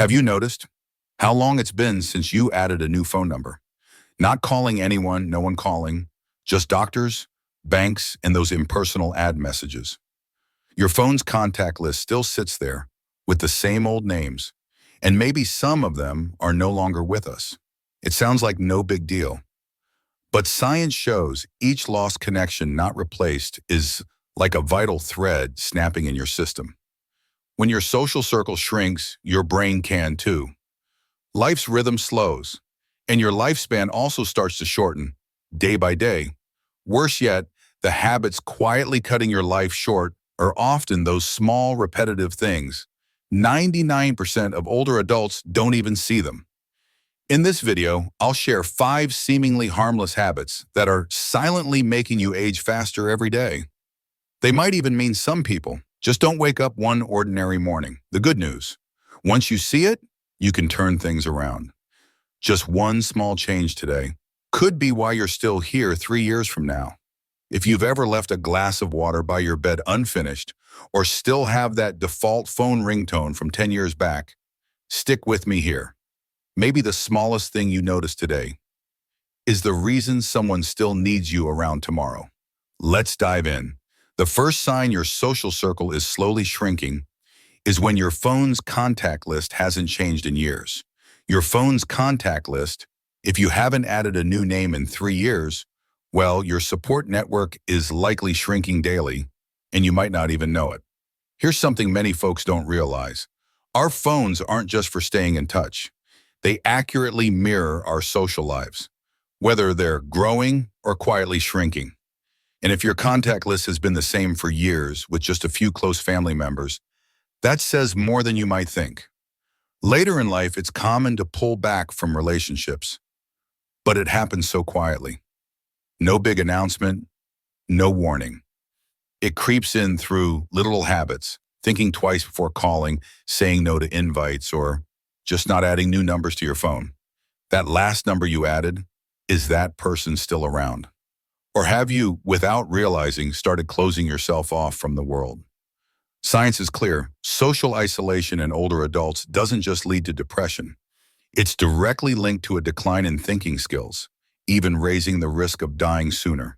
Have you noticed how long it's been since you added a new phone number? Not calling anyone, no one calling, just doctors, banks, and those impersonal ad messages. Your phone's contact list still sits there with the same old names, and maybe some of them are no longer with us. It sounds like no big deal. But science shows each lost connection not replaced is like a vital thread snapping in your system. When your social circle shrinks, your brain can too. Life's rhythm slows, and your lifespan also starts to shorten, day by day. Worse yet, the habits quietly cutting your life short are often those small, repetitive things. 99% of older adults don't even see them. In this video, I'll share 5 seemingly harmless habits that are silently making you age faster every day. They might even mean some people just don't wake up one ordinary morning. The good news: once you see it, you can turn things around. Just one small change today could be why you're still here 3 years from now. If you've ever left a glass of water by your bed unfinished, or still have that default phone ringtone from 10 years back, stick with me here. Maybe the smallest thing you notice today is the reason someone still needs you around tomorrow. Let's dive in. The first sign your social circle is slowly shrinking is when your phone's contact list hasn't changed in years. Your phone's contact list, if you haven't added a new name in 3 years, well, your support network is likely shrinking daily, and you might not even know it. Here's something many folks don't realize. Our phones aren't just for staying in touch. They accurately mirror our social lives, whether they're growing or quietly shrinking. And if your contact list has been the same for years with just a few close family members, that says more than you might think. Later in life, it's common to pull back from relationships, but it happens so quietly. No big announcement, no warning. It creeps in through little habits, thinking twice before calling, saying no to invites, or just not adding new numbers to your phone. That last number you added, is that person still around? Or have you, without realizing, started closing yourself off from the world? Science is clear. Social isolation in older adults doesn't just lead to depression. It's directly linked to a decline in thinking skills, even raising the risk of dying sooner.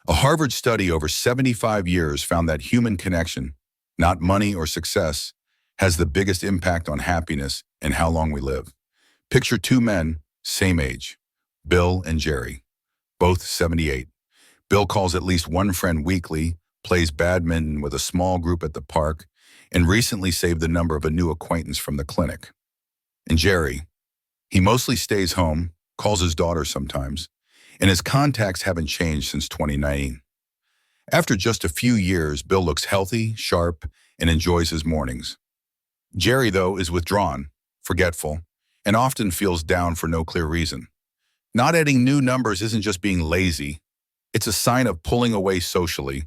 A Harvard study over 75 years found that human connection, not money or success, has the biggest impact on happiness and how long we live. Picture 2 men, same age, Bill and Jerry, both 78. Bill calls at least one friend weekly, plays badminton with a small group at the park, and recently saved the number of a new acquaintance from the clinic. And Jerry, he mostly stays home, calls his daughter sometimes, and his contacts haven't changed since 2019. After just a few years, Bill looks healthy, sharp, and enjoys his mornings. Jerry, though, is withdrawn, forgetful, and often feels down for no clear reason. Not adding new numbers isn't just being lazy. It's a sign of pulling away socially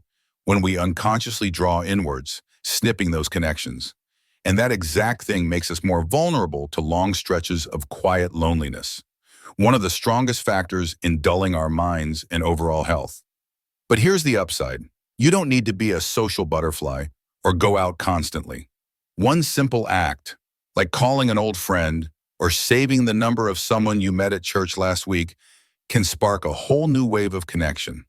when we unconsciously draw inwards, snipping those connections. And that exact thing makes us more vulnerable to long stretches of quiet loneliness, one of the strongest factors in dulling our minds and overall health. But here's the upside. You don't need to be a social butterfly or go out constantly. One simple act, like calling an old friend or saving the number of someone you met at church last week, can spark a whole new wave of connection.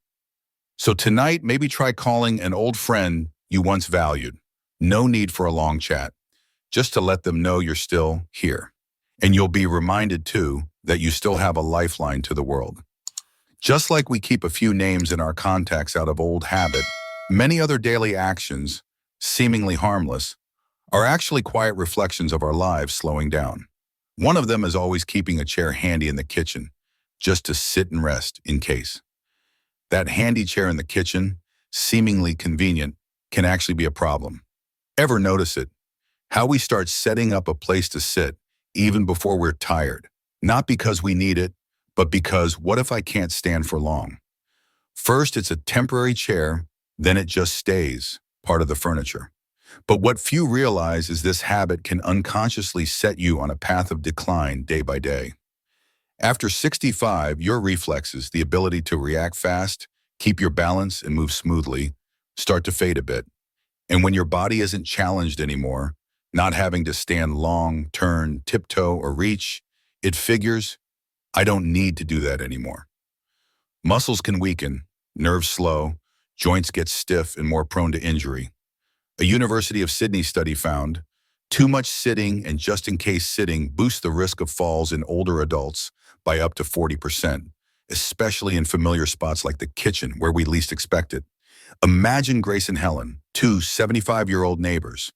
So tonight, maybe try calling an old friend you once valued. No need for a long chat, just to let them know you're still here. And you'll be reminded, too, that you still have a lifeline to the world. Just like we keep a few names in our contacts out of old habit, many other daily actions, seemingly harmless, are actually quiet reflections of our lives slowing down. One of them is always keeping a chair handy in the kitchen, just to sit and rest in case. That handy chair in the kitchen, seemingly convenient, can actually be a problem. Ever notice it? How we start setting up a place to sit even before we're tired. Not because we need it, but because what if I can't stand for long? First, it's a temporary chair, then it just stays part of the furniture. But what few realize is this habit can unconsciously set you on a path of decline day by day. After 65, your reflexes, the ability to react fast, keep your balance, and move smoothly, start to fade a bit. And when your body isn't challenged anymore, not having to stand long, turn, tiptoe, or reach. It figures, I don't need to do that anymore. Muscles can weaken, nerves slow, joints get stiff and more prone to injury. A University of Sydney study found too much sitting and just-in-case sitting boosts the risk of falls in older adults by up to 40%, especially in familiar spots like the kitchen where we least expect it. Imagine Grace and Helen, two 75-year-old neighbors.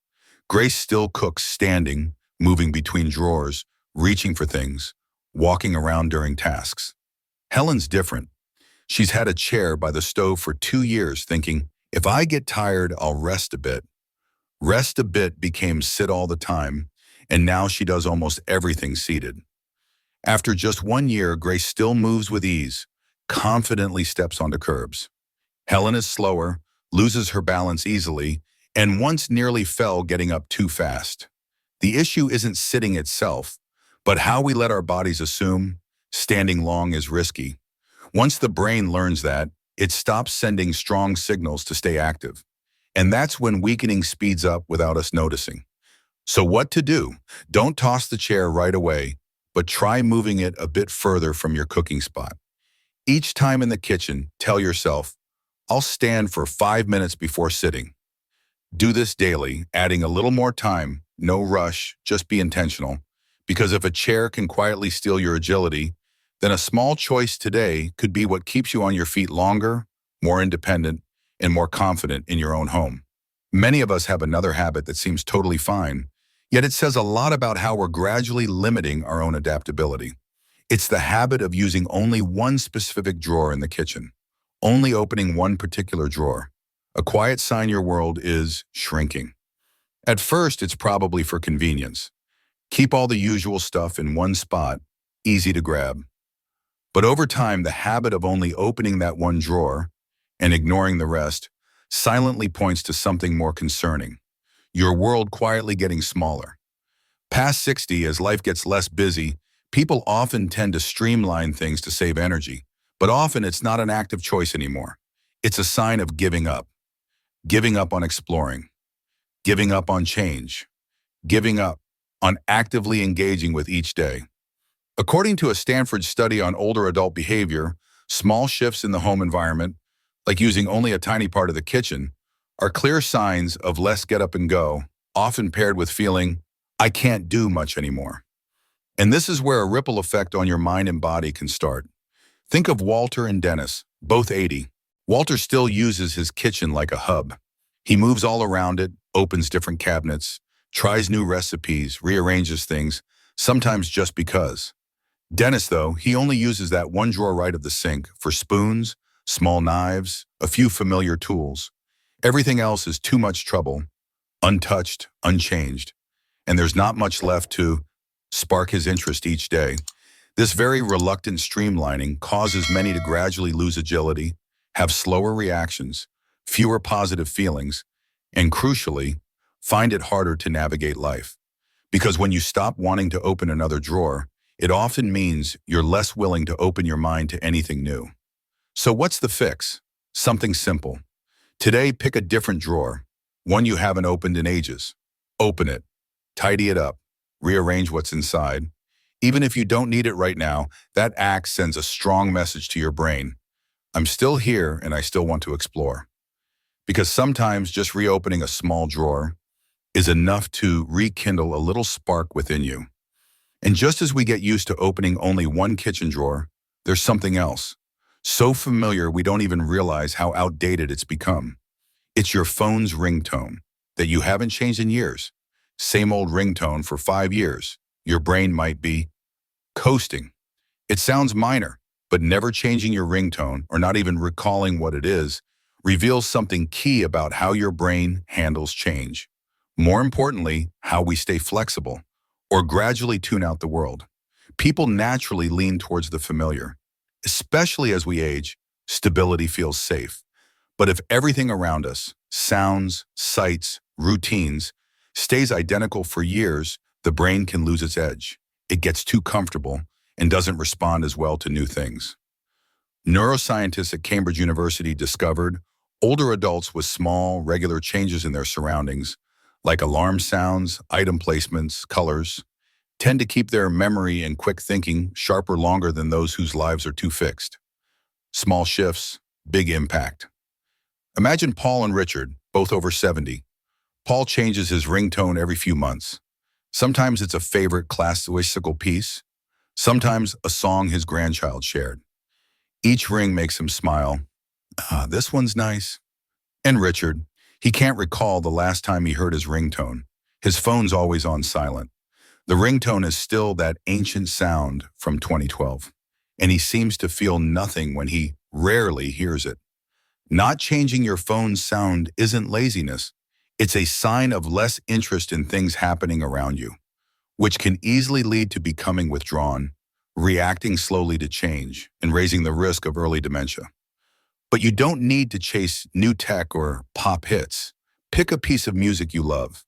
Grace still cooks standing, moving between drawers, reaching for things, walking around during tasks. Helen's different. She's had a chair by the stove for 2 years thinking, if I get tired, I'll rest a bit. Rest a bit became sit all the time, and now she does almost everything seated. After just 1 year, Grace still moves with ease, confidently steps onto curbs. Helen is slower, loses her balance easily, and once nearly fell getting up too fast. The issue isn't sitting itself, but how we let our bodies assume standing long is risky. Once the brain learns that, it stops sending strong signals to stay active. And that's when weakening speeds up without us noticing. So what to do? Don't toss the chair right away, but try moving it a bit further from your cooking spot. Each time in the kitchen, tell yourself, I'll stand for 5 minutes before sitting. Do this daily, adding a little more time, no rush, just be intentional. Because if a chair can quietly steal your agility, then a small choice today could be what keeps you on your feet longer, more independent, and more confident in your own home. Many of us have another habit that seems totally fine, yet it says a lot about how we're gradually limiting our own adaptability. It's the habit of using only one specific drawer in the kitchen, only opening one particular drawer. A quiet sign your world is shrinking. At first, it's probably for convenience. Keep all the usual stuff in one spot, easy to grab. But over time, the habit of only opening that one drawer and ignoring the rest silently points to something more concerning. Your world quietly getting smaller. Past 60, as life gets less busy, people often tend to streamline things to save energy. But often it's not an active choice anymore. It's a sign of giving up. Giving up on exploring. Giving up on change. Giving up on actively engaging with each day. According to a Stanford study on older adult behavior, small shifts in the home environment, like using only a tiny part of the kitchen, are clear signs of less get up and go, often paired with feeling, I can't do much anymore. And this is where a ripple effect on your mind and body can start. Think of Walter and Dennis, both 80. Walter still uses his kitchen like a hub. He moves all around it, opens different cabinets, tries new recipes, rearranges things, sometimes just because. Dennis, though, he only uses that one drawer right of the sink for spoons, small knives, a few familiar tools. Everything else is too much trouble, untouched, unchanged, and there's not much left to spark his interest each day. This very reluctant streamlining causes many to gradually lose agility, have slower reactions, fewer positive feelings, and crucially, find it harder to navigate life. Because when you stop wanting to open another drawer, it often means you're less willing to open your mind to anything new. So what's the fix? Something simple. Today, pick a different drawer, one you haven't opened in ages. Open it, tidy it up, rearrange what's inside. Even if you don't need it right now, that act sends a strong message to your brain. I'm still here and I still want to explore. Because sometimes just reopening a small drawer is enough to rekindle a little spark within you. And just as we get used to opening only one kitchen drawer, there's something else. So familiar we don't even realize how outdated it's become. It's your phone's ringtone that you haven't changed in years. Same old ringtone for 5 years. Your brain might be coasting. It sounds minor, but never changing your ringtone or not even recalling what it is reveals something key about how your brain handles change. More importantly, how we stay flexible or gradually tune out the world. People naturally lean towards the familiar. Especially as we age, stability feels safe. But if everything around us, sounds, sights, routines, stays identical for years, the brain can lose its edge. It gets too comfortable and doesn't respond as well to new things. Neuroscientists at Cambridge University discovered older adults with small, regular changes in their surroundings, like alarm sounds, item placements, colors, tend to keep their memory and quick thinking sharper longer than those whose lives are too fixed. Small shifts, big impact. Imagine Paul and Richard, both over 70. Paul changes his ringtone every few months. Sometimes it's a favorite classical piece, sometimes a song his grandchild shared. Each ring makes him smile. Ah, this one's nice. And Richard, he can't recall the last time he heard his ringtone. His phone's always on silent. The ringtone is still that ancient sound from 2012, and he seems to feel nothing when he rarely hears it. Not changing your phone's sound isn't laziness. It's a sign of less interest in things happening around you, which can easily lead to becoming withdrawn, reacting slowly to change, and raising the risk of early dementia. But you don't need to chase new tech or pop hits. Pick a piece of music you love,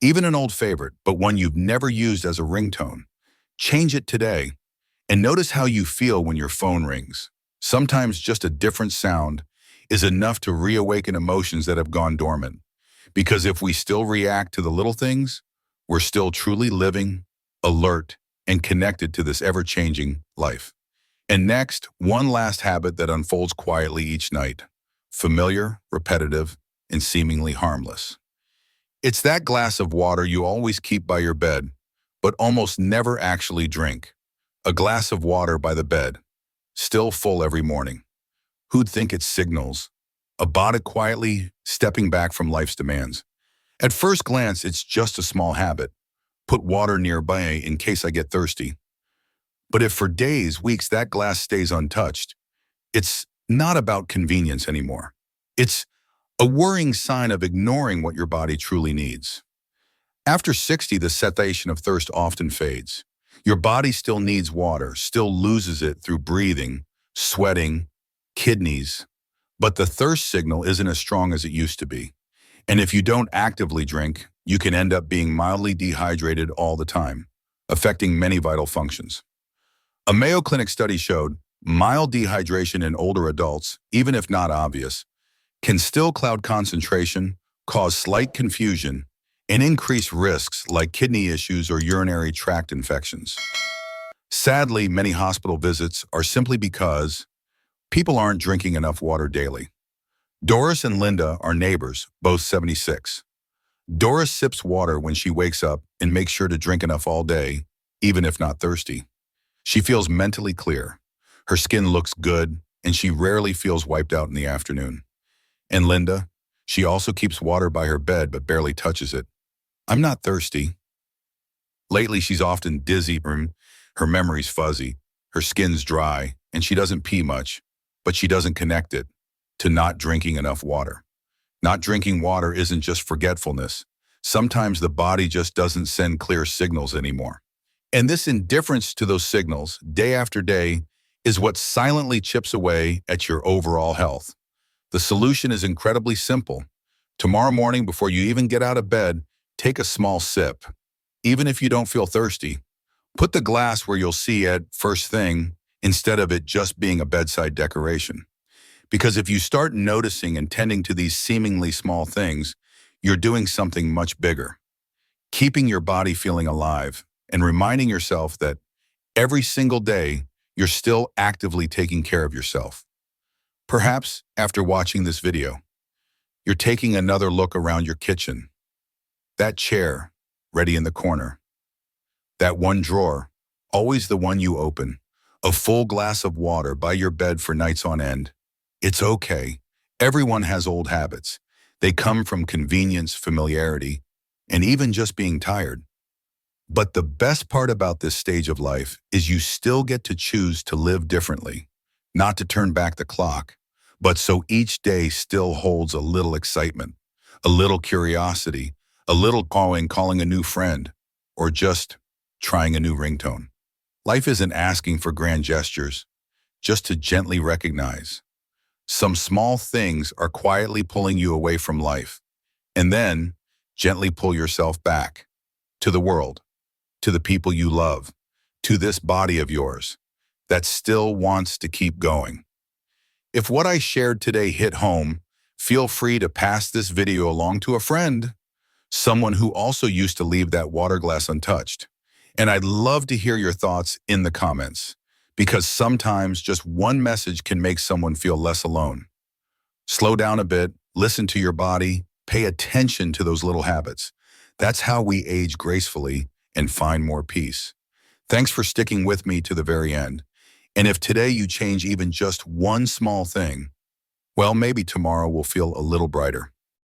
even an old favorite, but one you've never used as a ringtone. Change it today, and notice how you feel when your phone rings. Sometimes just a different sound is enough to reawaken emotions that have gone dormant. Because if we still react to the little things, we're still truly living, alert, and connected to this ever-changing life. And next, one last habit that unfolds quietly each night. Familiar, repetitive, and seemingly harmless. It's that glass of water you always keep by your bed, but almost never actually drink. A glass of water by the bed, still full every morning. Who'd think it signals? About it quietly, stepping back from life's demands. At first glance, it's just a small habit. Put water nearby in case I get thirsty. But if for days, weeks, that glass stays untouched, it's not about convenience anymore. It's a worrying sign of ignoring what your body truly needs. After 60, the sensation of thirst often fades. Your body still needs water, still loses it through breathing, sweating, kidneys, but the thirst signal isn't as strong as it used to be. And if you don't actively drink, you can end up being mildly dehydrated all the time, affecting many vital functions. A Mayo Clinic study showed mild dehydration in older adults, even if not obvious, can still cloud concentration, cause slight confusion, and increase risks like kidney issues or urinary tract infections. Sadly, many hospital visits are simply because people aren't drinking enough water daily. Doris and Linda are neighbors, both 76. Doris sips water when she wakes up and makes sure to drink enough all day, even if not thirsty. She feels mentally clear. Her skin looks good, and she rarely feels wiped out in the afternoon. And Linda, she also keeps water by her bed but barely touches it. I'm not thirsty. Lately, she's often dizzy, her memory's fuzzy, her skin's dry, and she doesn't pee much, but she doesn't connect it to not drinking enough water. Not drinking water isn't just forgetfulness. Sometimes the body just doesn't send clear signals anymore. And this indifference to those signals, day after day, is what silently chips away at your overall health. The solution is incredibly simple. Tomorrow morning, before you even get out of bed, take a small sip. Even if you don't feel thirsty, put the glass where you'll see it first thing instead of it just being a bedside decoration. Because if you start noticing and tending to these seemingly small things, you're doing something much bigger. Keeping your body feeling alive and reminding yourself that every single day, you're still actively taking care of yourself. Perhaps after watching this video, you're taking another look around your kitchen. That chair, ready in the corner. That one drawer, always the one you open. A full glass of water by your bed for nights on end. It's okay. Everyone has old habits. They come from convenience, familiarity, and even just being tired. But the best part about this stage of life is you still get to choose to live differently, not to turn back the clock, but so each day still holds a little excitement, a little curiosity, a little calling a new friend, or just trying a new ringtone. Life isn't asking for grand gestures, just to gently recognize. Some small things are quietly pulling you away from life, and then gently pull yourself back to the world, to the people you love, to this body of yours that still wants to keep going. If what I shared today hit home, feel free to pass this video along to a friend. someone who also used to leave that water glass untouched. And I'd love to hear your thoughts in the comments, because sometimes just one message can make someone feel less alone. Slow down a bit, listen to your body, pay attention to those little habits. That's how we age gracefully and find more peace. Thanks for sticking with me to the very end. And if today you change even just one small thing, well, maybe tomorrow will feel a little brighter.